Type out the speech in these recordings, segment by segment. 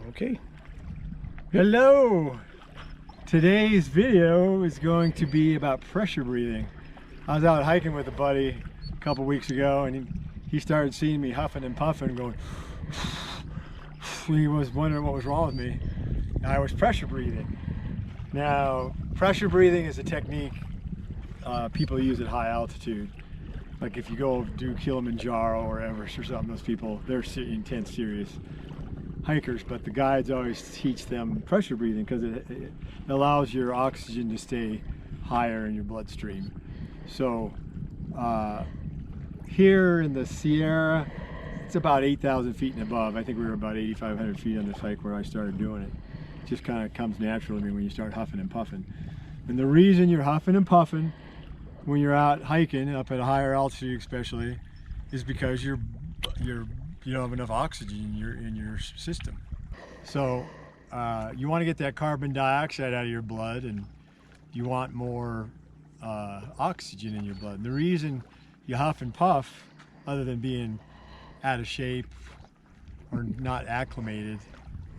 Okay. Hello! Today's video is going to be about pressure breathing. I was out hiking with a buddy a couple weeks ago and he started seeing me huffing and puffing going he was wondering what was wrong with me. I was pressure breathing. Now, pressure breathing is a technique people use at high altitude. Like if you go do Kilimanjaro or Everest or something, those people, they're intense, serious hikers, but the guides always teach them pressure breathing because it allows your oxygen to stay higher in your bloodstream. So here in the Sierra, it's about 8,000 feet and above. I think we were about 8,500 feet on this hike where I started doing it. It just kind of comes natural to me when you start huffing and puffing. And the reason you're huffing and puffing when you're out hiking up at a higher altitude especially is because you don't have enough oxygen in your system. So you want to get that carbon dioxide out of your blood, and you want more oxygen in your blood. And the reason you huff and puff, other than being out of shape or not acclimated,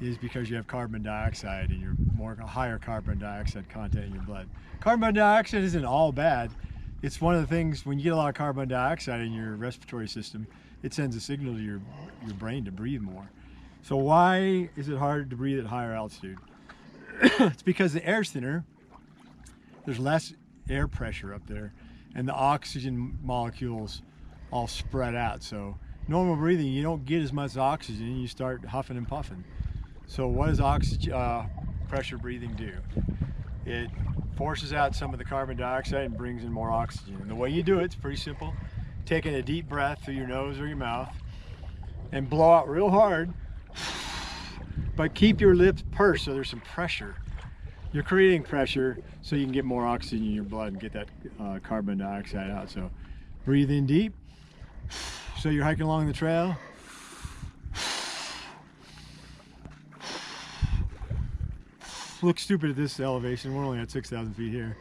is because you have carbon dioxide and higher carbon dioxide content in your blood. Carbon dioxide isn't all bad. It's one of the things, when you get a lot of carbon dioxide in your respiratory system, it sends a signal to your brain to breathe more. So why is it hard to breathe at higher altitude? It's because the air's thinner, there's less air pressure up there, and the oxygen molecules all spread out. So normal breathing, you don't get as much oxygen, you start huffing and puffing. So what does pressure breathing do? It forces out some of the carbon dioxide and brings in more oxygen. And the way you do it's pretty simple. Taking a deep breath through your nose or your mouth and blow out real hard, but keep your lips pursed so there's some pressure. You're creating pressure so you can get more oxygen in your blood and get that carbon dioxide out. So breathe in deep. So you're hiking along the trail. Look stupid at this elevation. We're only at 6,000 feet here,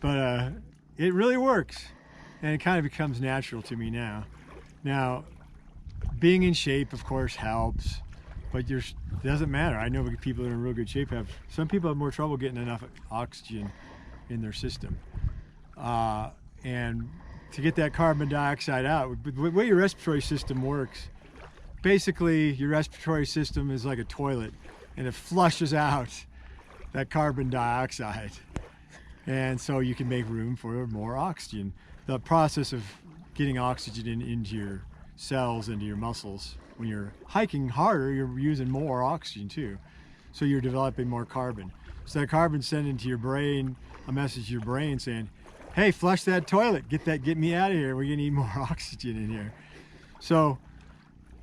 but it really works, and it kind of becomes natural to me now. Now, being in shape, of course, helps, but it doesn't matter. I know people that are in real good shape some people have more trouble getting enough oxygen in their system, and to get that carbon dioxide out, the way your respiratory system works, basically your respiratory system is like a toilet, and it flushes out that carbon dioxide, and so you can make room for more oxygen. The process of getting oxygen into your cells, into your muscles, when you're hiking harder, you're using more oxygen too, so you're developing more carbon. So that carbon's sending to your brain a message to your brain saying, hey, flush that toilet, get me out of here, we're gonna need more oxygen in here. So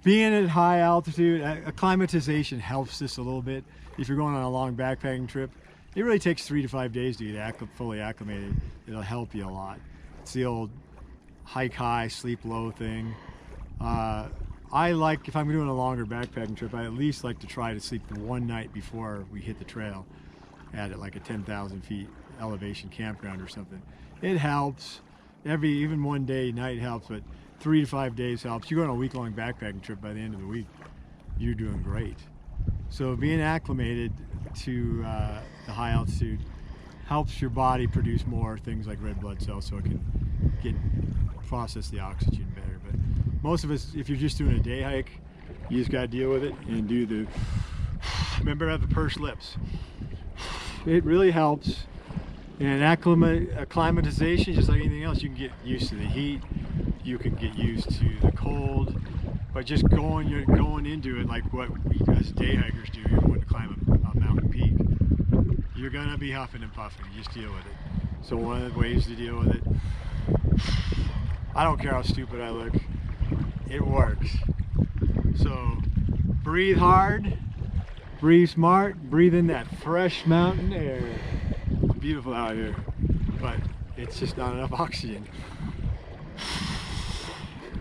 being at high altitude, acclimatization helps this a little bit. If you're going on a long backpacking trip, it really takes 3 to 5 days to get fully acclimated. It'll help you a lot. It's the old hike high, sleep low thing. I like, if I'm doing a longer backpacking trip, I at least like to try to sleep one night before we hit the trail at like a 10,000 feet elevation campground or something. It helps. Even one day night helps, but 3 to 5 days helps. You go on a week-long backpacking trip, by the end of the week, you're doing great. So being acclimated to the high altitude helps your body produce more things like red blood cells, so it can process the oxygen better. But most of us, if you're just doing a day hike, you just got to deal with it and do remember to have the pursed lips. It really helps. And acclimatization, just like anything else, you can get used to the heat, you can get used to the cold, but just going into it like what we as day hikers do. You're going to climb a mountain peak, you're gonna be huffing and puffing. You just deal with it. So one of the ways to deal with it, I don't care how stupid I look, it works. So breathe hard, breathe smart, breathe in that fresh mountain air. It's beautiful out here, but it's just not enough oxygen.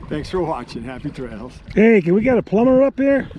Thanks for watching. Happy trails. Hey, can we get a plumber up here?